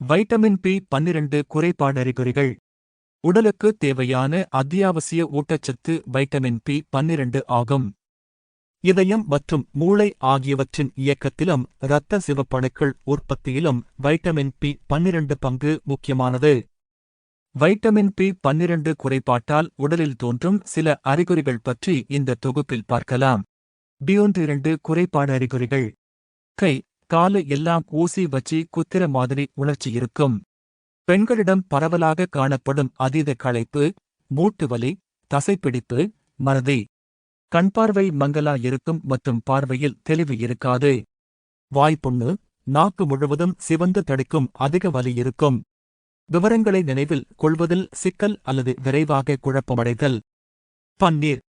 Vitamin பி12 குறைபாடு அறிகுறிகள். உடலுக்கு தேவையான அத்தியாவசிய ஊட்டச்சத்து வைட்டமின் பி12 ஆகும். இதயம் மற்றும் மூளை ஆகியவற்றின் இயக்கத்திலும் இரத்த சிவப்பணுக்கள் உற்பத்தியிலும் வைட்டமின் பி12 பங்கு முக்கியமானது. வைட்டமின் பி12 குறைபாட்டால் உடலில் தோன்றும் சில அறிகுறிகள் பற்றி இந்த தொகுப்பில் பார்க்கலாம். பி12 குறைபாடு அறிகுறிகள். கை, காலு எல்லாம் ஊசி வச்சி குத்திர மாதிரி உணர்ச்சி இருக்கும். பெண்களிடம் பரவலாக காணப்படும் அதீத களைப்பு, மூட்டுவலி, தசைப்பிடிப்பு, மறதி. கண்பார்வை மங்கலா இருக்கும் மற்றும் பார்வையில் தெளிவு இருக்காது. வாய்ப்புண்ணு, நாக்கு முழுவதும் சிவந்து தடிக்கும் அதிக வலி இருக்கும். விவரங்களை நினைவில் கொள்வதில் சிக்கல் அல்லது விரைவாக குழப்பமடைதல். பன்னீர்.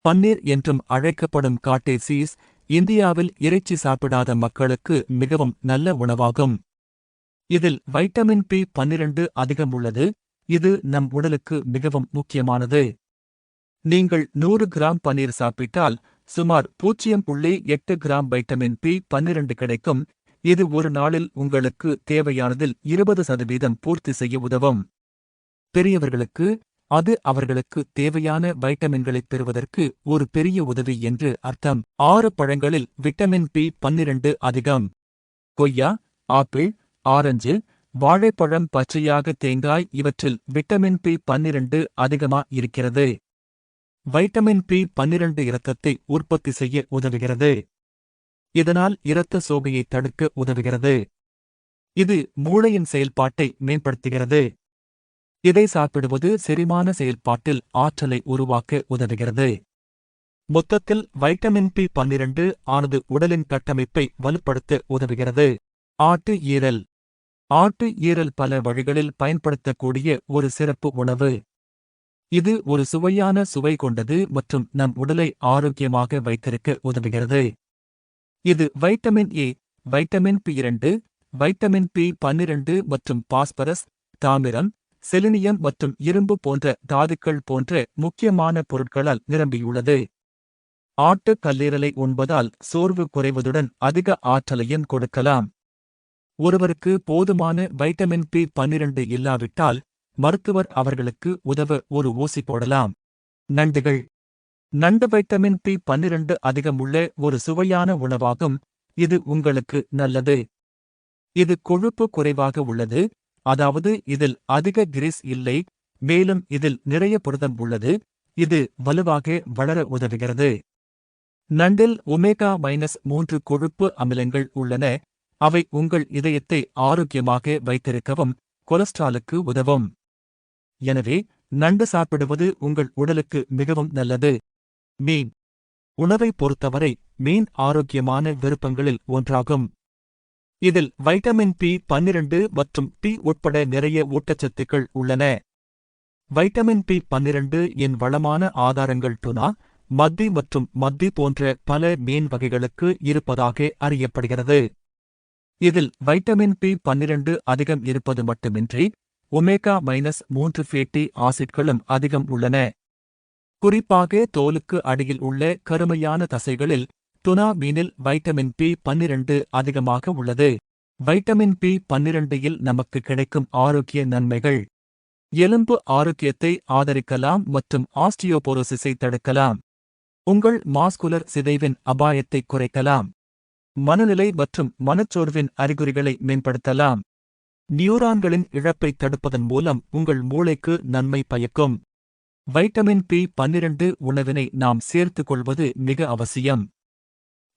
பன்னீர் என்றும் அழைக்கப்படும் காட்டே சீஸ் இந்தியாவில் இறைச்சி சாப்பிடாத மக்களுக்கு மிகவும் நல்ல உணவாகும். இதில் வைட்டமின் பி12 அதிகம் உள்ளது. இது நம் உடலுக்கு மிகவும் முக்கியமானது. நீங்கள் 100 கிராம் பன்னீர் சாப்பிட்டால் சுமார் 0.8 கிராம் வைட்டமின் பி12 கிடைக்கும். இது ஒரு நாளில் உங்களுக்கு தேவையானதில் 20% பூர்த்தி செய்ய உதவும். பெரியவர்களுக்கு அது அவர்களுக்கு தேவையான வைட்டமின்களைப் பெறுவதற்கு ஒரு பெரிய உதவி என்று அர்த்தம். 6 பழங்களில் விட்டமின் பி12 அதிகம். கொய்யா, ஆப்பிள், ஆரஞ்சு, வாழைப்பழம், பச்சையாக தேங்காய் இவற்றில் விட்டமின் பி12 அதிகமா இருக்கிறது. வைட்டமின் பி12 இரத்தத்தை உற்பத்தி செய்ய உதவுகிறது. இதனால் இரத்த சோகையை தடுக்க உதவுகிறது. இது மூளையின் செயல்பாட்டை மேம்படுத்துகிறது. இதை சாப்பிடுவது செரிமான செயல்பாட்டில் ஆற்றலை உருவாக்க உதவுகிறது. மொத்தத்தில் வைட்டமின் பி12 ஆனது உடலின் கட்டமைப்பை வலுப்படுத்த உதவுகிறது. ஆட்டு ஈரல். ஆட்டு ஈரல் பல வழிகளில் பயன்படுத்தக்கூடிய ஒரு சிறப்பு உணவு. இது ஒரு சுவையான சுவை கொண்டது மற்றும் நம் உடலை ஆரோக்கியமாக வைத்திருக்க உதவுகிறது. இது vitamin A, vitamin B two, vitamin பி12 மற்றும் பாஸ்பரஸ், தாமிரம், செலினியம் மற்றும் இரும்பு போன்ற தாதுக்கள் போன்ற முக்கியமான பொருட்களால் நிரம்பியுள்ளது. ஆட்டு கல்லீரலை உண்பதால் சோர்வு குறைவதுடன் அதிக ஆற்றலையும் கொடுக்கலாம். ஒருவருக்கு போதுமான வைட்டமின் பி12 இல்லாவிட்டால் மருத்துவர் அவர்களுக்கு உதவ ஒரு ஊசி போடலாம். நண்டுகள். நண்டு வைட்டமின் பி12 அதிகம் உள்ள ஒரு சுவையான உணவாகும். இது உங்களுக்கு நல்லது. இது கொழுப்பு குறைவாக உள்ளது, அதாவது இதில் அதிக கிரீஸ் இல்லை, மேலும் இதில் நிறைய புரதம் உள்ளது. இது வலுவாக வளர உதவுகிறது. நண்டில் ஒமேகா-3 கொழுப்பு அமிலங்கள் உள்ளன. அவை உங்கள் இதயத்தை ஆரோக்கியமாக வைத்திருக்கவும் கொலஸ்ட்ராலுக்கு உதவும். எனவே நண்டு சாப்பிடுவது உங்கள் உடலுக்கு மிகவும் நல்லது. மீன். உணவை பொறுத்தவரை மீன் ஆரோக்கியமான விருப்பங்களில் ஒன்றாகும். இதில் வைட்டமின் பி12 மற்றும் பி உட்பட நிறைய ஊட்டச்சத்துக்கள் உள்ளன. வைட்டமின் பி12 இன் வளமான ஆதாரங்கள் டுனா, மத்தி மற்றும் மத்தி போன்ற பல மீன் வகைகளுக்கு இருப்பதாக அறியப்படுகிறது. இதில் வைட்டமின் பி12 அதிகம் இருப்பது மட்டுமின்றி ஒமேகா-3 ஃபேட்டி ஆசிட்களும் அதிகம் உள்ளன. குறிப்பாக தோலுக்கு அடியில் உள்ள கருமையான தசைகளில் டுனா மீனில் வைட்டமின் பி12 அதிகமாக உள்ளது. வைட்டமின் பி12 நமக்கு கிடைக்கும் ஆரோக்கிய நன்மைகள். எலும்பு ஆரோக்கியத்தை ஆதரிக்கலாம் மற்றும் ஆஸ்டியோபோரோசிஸை தடுக்கலாம். உங்கள் மாஸ்குலர் சிதைவின் அபாயத்தை குறைக்கலாம். மனநிலை மற்றும் மனச்சோர்வின் அறிகுறிகளை மேம்படுத்தலாம். நியூரான்களின் இழப்பை தடுப்பதன் மூலம் உங்கள் மூளைக்கு நன்மை பயக்கும். வைட்டமின் பி12 உணவினை நாம் சேர்த்துக் கொள்வது மிக அவசியம்.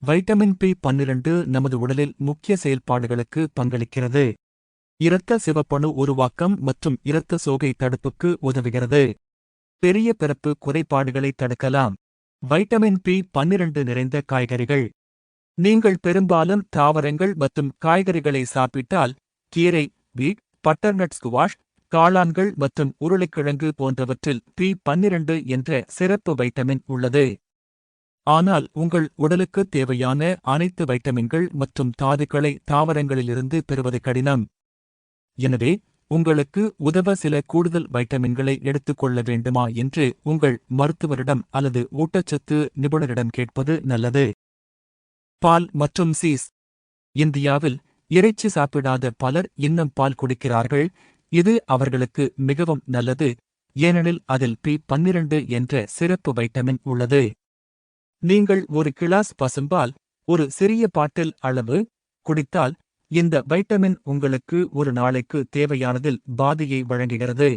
வைட்டமின் பி12 நமது உடலில் முக்கிய செயல்பாடுகளுக்கு பங்களிக்கிறது. இரத்த சிவப்பணு உருவாக்கம் மற்றும் இரத்த சோகை தடுப்புக்கு உதவுகிறது. பெரிய பிறப்பு குறைபாடுகளை தடுக்கலாம். வைட்டமின் பி12 நிறைந்த காய்கறிகள். நீங்கள் பெரும்பாலும் தாவரங்கள் மற்றும் காய்கறிகளை சாப்பிட்டால் கீரை, பீட், பட்டர்நட் ஸ்குவாஷ், காளான்கள் மற்றும் உருளைக்கிழங்கு போன்றவற்றில் பி12 என்ற சிறப்பு வைட்டமின் உள்ளது. ஆனால் உங்கள் உடலுக்கு தேவையான அனைத்து வைட்டமின்கள் மற்றும் தாதுக்களை தாவரங்களிலிருந்து பெறுவது கடினம். எனவே உங்களுக்கு உதவ சில கூடுதல் வைட்டமின்களை எடுத்துக்கொள்ள வேண்டுமா என்று உங்கள் மருத்துவரிடம் அல்லது ஊட்டச்சத்து நிபுணரிடம் கேட்பது நல்லது. பால் மற்றும் சீஸ். இந்தியாவில் இறைச்சி சாப்பிடாத பலர் இன்னும் பால் குடிக்கிறார்கள். இது அவர்களுக்கு மிகவும் நல்லது, ஏனெனில் அதில் பி12 என்ற சிறப்பு வைட்டமின் உள்ளது. நீங்கள் ஒரு கிளாஸ் பசும்பால், ஒரு சிறிய பாட்டில் அளவு குடித்தால் இந்த வைட்டமின் உங்களுக்கு ஒரு நாளைக்கு தேவையானதில் பாதியை வழங்குகிறது.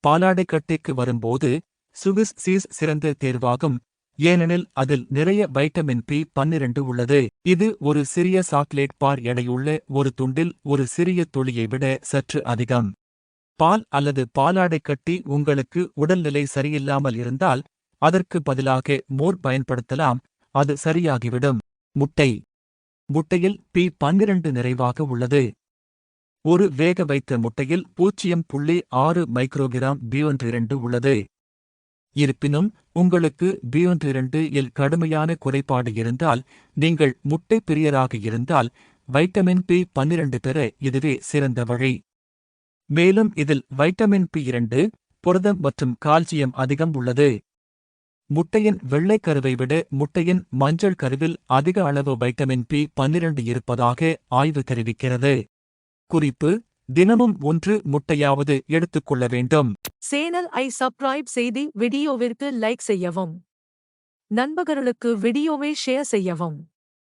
பாலாடைக்கட்டிக்கு வரும்போது சுவிஸ் சீஸ் சிறந்த தேர்வாகும், ஏனெனில் அதில் நிறைய வைட்டமின் பி12 உள்ளது. இது ஒரு சிறிய சாக்லேட் பார் எடையுள்ள ஒரு துண்டில் ஒரு சிறிய துளியை விட சற்று அதிகம். பால் அல்லது பாலாடைக்கட்டி உங்களுக்கு உடல்நிலை சரியில்லாமல் இருந்தால் அதற்கு பதிலாக மோர் பயன்படுத்தலாம், அது சரியாகிவிடும். முட்டை. முட்டையில் பி12 நிறைவாக உள்ளது. ஒரு வேக வைத்த முட்டையில் 0.6 மைக்ரோகிராம் பி12 உள்ளது. இருப்பினும் உங்களுக்கு பி12 இல் கடுமையான குறைபாடு இருந்தால், நீங்கள் முட்டை பிரியராக இருந்தால் வைட்டமின் பி12 பெற இதுவே சிறந்த வழி. மேலும் இதில் வைட்டமின் பி2, புரதம் மற்றும் கால்சியம் அதிகம் உள்ளது. முட்டையின் வெள்ளைக் கருவை விட முட்டையின் மஞ்சள் கருவில் அதிக அளவு வைட்டமின் பி12 இருப்பதாக ஆய்வு தெரிவிக்கிறது. குறிப்பு: தினமும் 1 முட்டையாவது எடுத்துக்கொள்ள வேண்டும். சேனல்-ஐ சப்ஸ்கிரைப் செய்து வீடியோவிற்கு லைக் செய்யவும். நண்பர்களுக்கு வீடியோவை ஷேர் செய்யவும்.